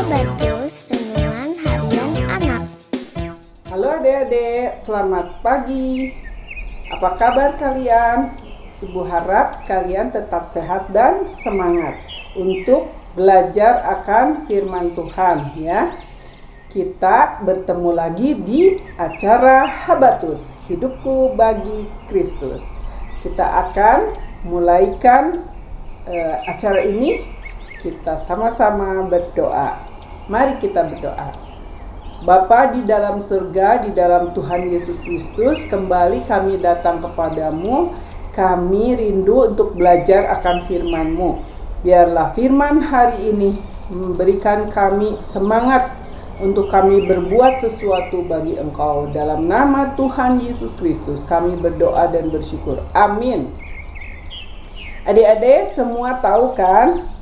Habatus Renungan Harian Anak. Halo adik-adik, selamat pagi. Apa kabar kalian? Ibu harap kalian tetap sehat dan semangat untuk belajar akan firman Tuhan ya. Kita bertemu lagi di acara Habatus, Hidupku bagi Kristus. Kita akan mulaikan acara ini. Kita sama-sama berdoa. Mari kita berdoa. Bapa di dalam surga, di dalam Tuhan Yesus Kristus, kembali kami datang kepadamu. Kami rindu untuk belajar akan firman-Mu. Biarlah firman hari ini memberikan kami semangat untuk kami berbuat sesuatu bagi Engkau. Dalam nama Tuhan Yesus Kristus kami berdoa dan bersyukur. Amin. Adik-adik semua tahu kan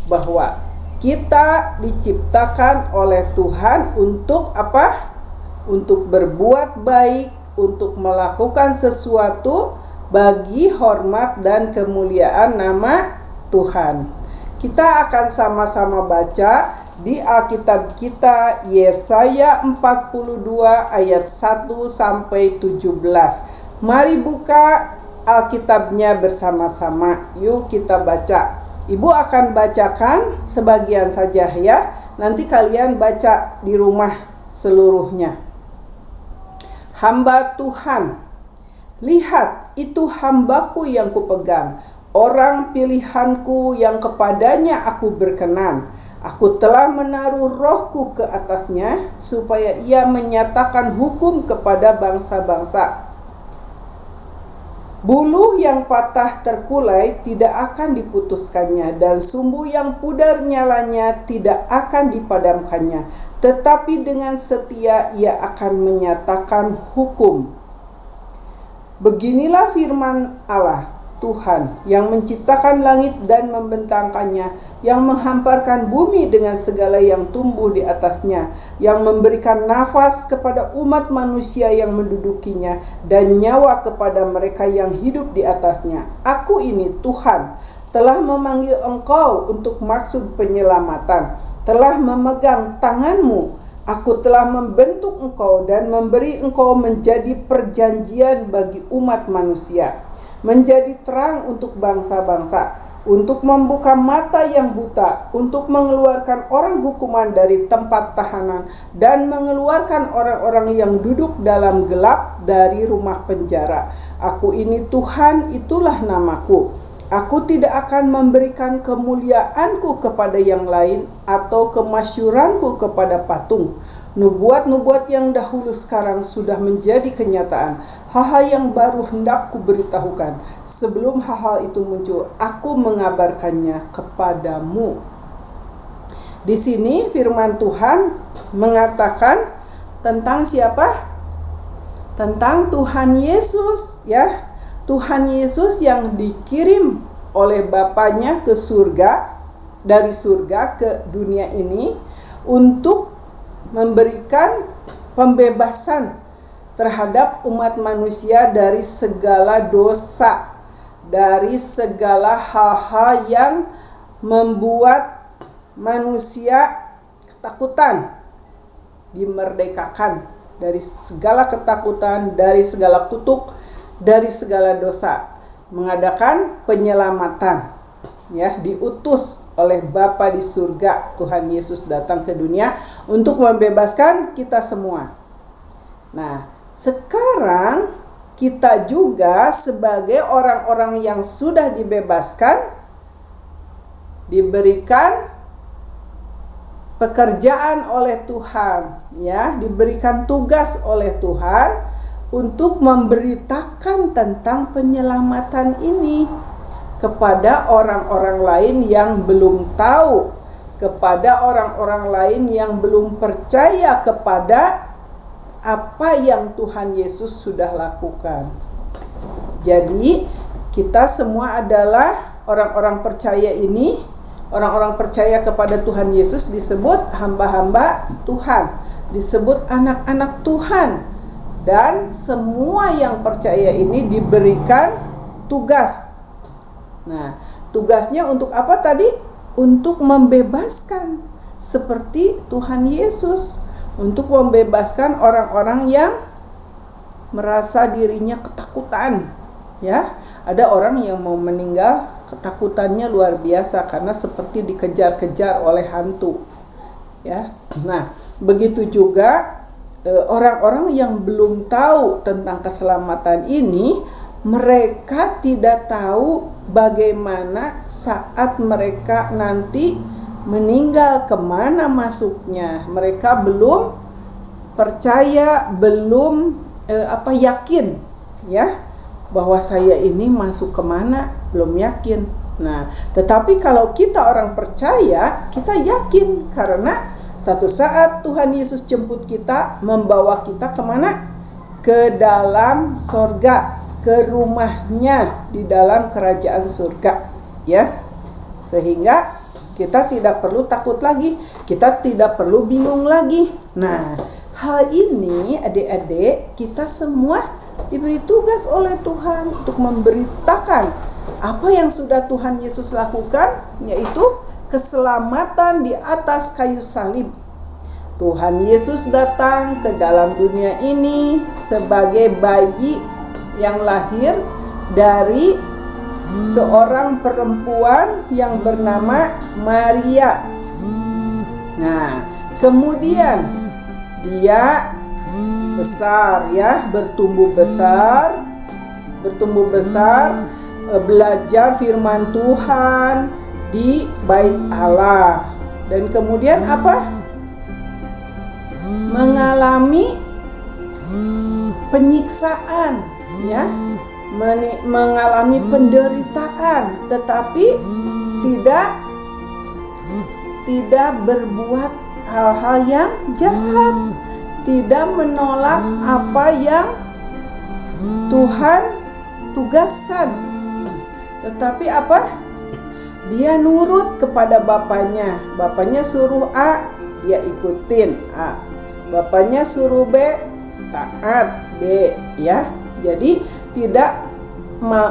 bahwa kita diciptakan oleh Tuhan untuk apa? Untuk berbuat baik, untuk melakukan sesuatu bagi hormat dan kemuliaan nama Tuhan. Kita akan sama-sama baca di Alkitab kita Yesaya 42 ayat 1 sampai 17. Mari buka Alkitabnya bersama-sama. Yuk kita baca. Ibu akan bacakan sebagian saja ya. Nanti kalian baca di rumah seluruhnya. Hamba Tuhan, lihat itu hambaku yang kupegang, orang pilihanku yang kepadanya aku berkenan. Aku telah menaruh rohku ke atasnya, supaya ia menyatakan hukum kepada bangsa-bangsa. Buluh yang patah terkulai tidak akan diputuskannya, dan sumbu yang pudar nyalanya tidak akan dipadamkannya. Tetapi dengan setia ia akan menyatakan hukum. Beginilah firman Allah, Tuhan yang menciptakan langit dan membentangkannya, yang menghamparkan bumi dengan segala yang tumbuh di atasnya, yang memberikan nafas kepada umat manusia yang mendudukinya, dan nyawa kepada mereka yang hidup di atasnya. Aku ini Tuhan, telah memanggil engkau untuk maksud penyelamatan, telah memegang tanganmu. Aku telah membentuk engkau dan memberi engkau menjadi perjanjian bagi umat manusia, menjadi terang untuk bangsa-bangsa, untuk membuka mata yang buta, untuk mengeluarkan orang hukuman dari tempat tahanan, dan mengeluarkan orang-orang yang duduk dalam gelap dari rumah penjara. Aku ini Tuhan, itulah namaku. Aku tidak akan memberikan kemuliaanku kepada yang lain atau kemasyuranku kepada patung. Nubuat-nubuat yang dahulu sekarang sudah menjadi kenyataan. Hal-hal yang baru hendak kuberitahukan. Sebelum hal-hal itu muncul, aku mengabarkannya kepadamu. Di sini firman Tuhan mengatakan tentang siapa? Tentang Tuhan Yesus, ya. Tuhan Yesus yang dikirim oleh Bapanya ke surga, dari surga ke dunia ini untuk memberikan pembebasan terhadap umat manusia dari segala dosa, dari segala hal-hal yang membuat manusia ketakutan, dimerdekakan dari segala ketakutan, dari segala kutuk, dari segala dosa, mengadakan penyelamatan. Ya, diutus oleh Bapa di surga, Tuhan Yesus datang ke dunia untuk membebaskan kita semua. Nah, sekarang kita juga sebagai orang-orang yang sudah dibebaskan, diberikan pekerjaan oleh Tuhan, ya, diberikan tugas oleh Tuhan untuk memberitakan tentang penyelamatan ini kepada orang-orang lain yang belum tahu, kepada orang-orang lain yang belum percaya kepada apa yang Tuhan Yesus sudah lakukan. Jadi, kita semua adalah orang-orang percaya ini, orang-orang percaya kepada Tuhan Yesus disebut hamba-hamba Tuhan, disebut anak-anak Tuhan. Dan semua yang percaya ini diberikan tugas. Nah, tugasnya untuk apa tadi? Untuk membebaskan seperti Tuhan Yesus untuk membebaskan orang-orang yang merasa dirinya ketakutan. Ya, ada orang yang mau meninggal, ketakutannya luar biasa karena seperti dikejar-kejar oleh hantu. Ya, nah begitu juga orang-orang yang belum tahu tentang keselamatan ini, mereka tidak tahu bagaimana saat mereka nanti meninggal kemana masuknya. Mereka belum percaya, belum yakin, ya, bahwa saya ini masuk kemana, belum yakin. Nah, tetapi kalau kita orang percaya, kita yakin karena satu saat Tuhan Yesus jemput kita, membawa kita kemana? Ke dalam sorga, ke rumahnya di dalam kerajaan surga, ya. Sehingga kita tidak perlu takut lagi, kita tidak perlu bingung lagi. Nah, hal ini adik-adik, kita semua diberi tugas oleh Tuhan untuk memberitakan apa yang sudah Tuhan Yesus lakukan, yaitu keselamatan di atas kayu salib. Tuhan Yesus datang ke dalam dunia ini sebagai bayi yang lahir dari seorang perempuan yang bernama Maria. Nah, kemudian dia besar, ya, bertumbuh besar, belajar firman Tuhan di bait Allah, dan kemudian mengalami penyiksaan, ya, mengalami penderitaan, tetapi tidak berbuat hal-hal yang jahat, tidak menolak apa yang Tuhan tugaskan, tetapi dia nurut kepada bapaknya. Bapaknya suruh A, dia ikutin A. Bapaknya suruh B, taat B, ya. Jadi tidak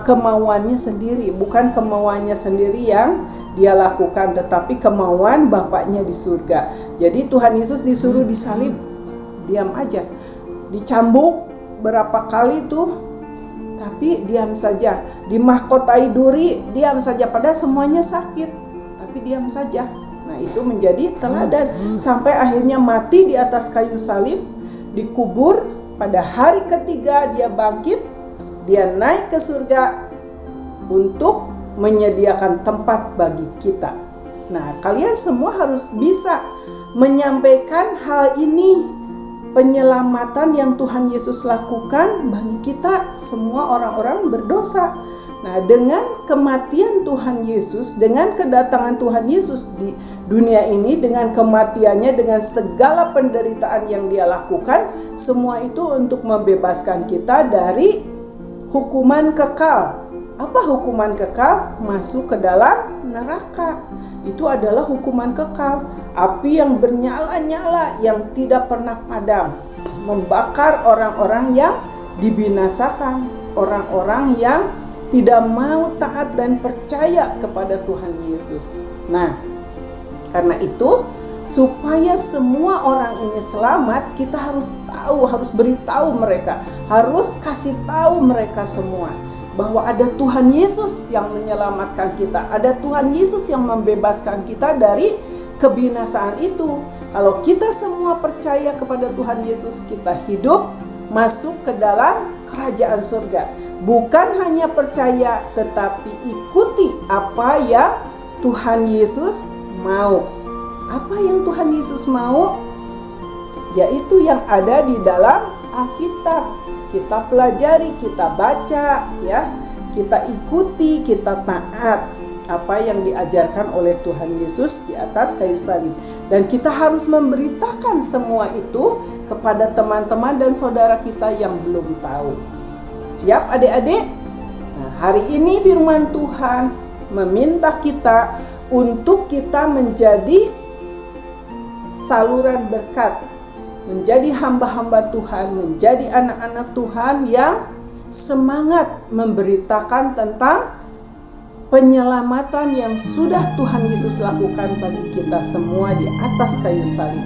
kemauannya sendiri, bukan kemauannya sendiri yang dia lakukan, tetapi kemauan bapaknya di surga. Jadi Tuhan Yesus disuruh disalib, diam aja. Dicambuk berapa kali tuh, tapi diam saja. Dimahkotai duri, diam saja. Padahal semuanya sakit, tapi diam saja. Nah, itu menjadi teladan sampai akhirnya mati di atas kayu salib, dikubur. Pada hari ketiga dia bangkit, dia naik ke surga untuk menyediakan tempat bagi kita. Nah, kalian semua harus bisa menyampaikan hal ini, penyelamatan yang Tuhan Yesus lakukan bagi kita semua orang-orang berdosa. Nah, dengan kematian Tuhan Yesus, dengan kedatangan Tuhan Yesus di dunia ini, dengan kematiannya, dengan segala penderitaan yang dia lakukan, semua itu untuk membebaskan kita dari hukuman kekal. Apa hukuman kekal? Masuk ke dalam neraka. Itu adalah hukuman kekal. Api yang bernyala-nyala, yang tidak pernah padam, membakar orang-orang yang dibinasakan, orang-orang yang tidak mau taat dan percaya kepada Tuhan Yesus. Nah, karena itu, supaya semua orang ini selamat, kita harus tahu, harus beritahu mereka, harus kasih tahu mereka semua bahwa ada Tuhan Yesus yang menyelamatkan kita, ada Tuhan Yesus yang membebaskan kita dari kebinasaan itu. Kalau kita semua percaya kepada Tuhan Yesus, kita hidup masuk ke dalam kerajaan surga. Bukan hanya percaya, tetapi ikuti apa yang Tuhan Yesus mau. Apa yang Tuhan Yesus mau? Yaitu yang ada di dalam Alkitab. Kita pelajari, kita baca, ya. Kita ikuti, kita taat apa yang diajarkan oleh Tuhan Yesus di atas kayu salib. Dan kita harus memberitakan semua itu kepada teman-teman dan saudara kita yang belum tahu. Siap adik-adik? Nah, hari ini firman Tuhan meminta kita untuk kita menjadi saluran berkat, menjadi hamba-hamba Tuhan, menjadi anak-anak Tuhan yang semangat memberitakan tentang penyelamatan yang sudah Tuhan Yesus lakukan bagi kita semua di atas kayu salib.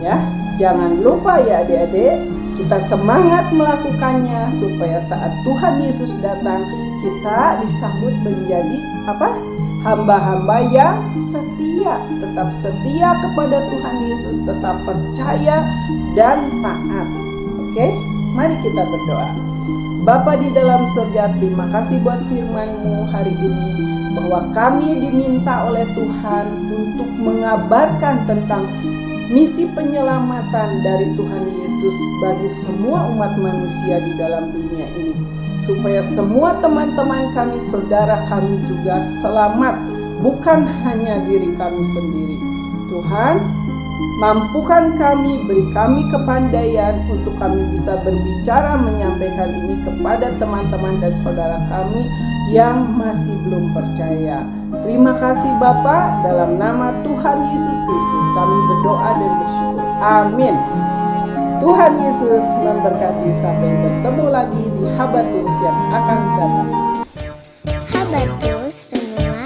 Ya, jangan lupa ya adik-adik, kita semangat melakukannya supaya saat Tuhan Yesus datang kita disambut menjadi hamba-hamba yang setia, tetap setia kepada Tuhan Yesus, tetap percaya dan taat. Oke, mari kita berdoa. Bapa di dalam surga, terima kasih buat firman-Mu hari ini, bahwa kami diminta oleh Tuhan untuk mengabarkan tentang misi penyelamatan dari Tuhan Yesus bagi semua umat manusia di dalam dunia ini, supaya semua teman-teman kami, saudara kami juga selamat, bukan hanya diri kami sendiri. Tuhan, mampukan kami, beri kami kepandaian untuk kami bisa berbicara, menyampaikan ini kepada teman-teman dan saudara kami yang masih belum percaya. Terima kasih Bapa, dalam nama Tuhan Yesus Kristus kami berdoa dan bersyukur. Amin. Tuhan Yesus memberkati, sampai bertemu lagi di Habatus yang akan datang. Habatus, renungan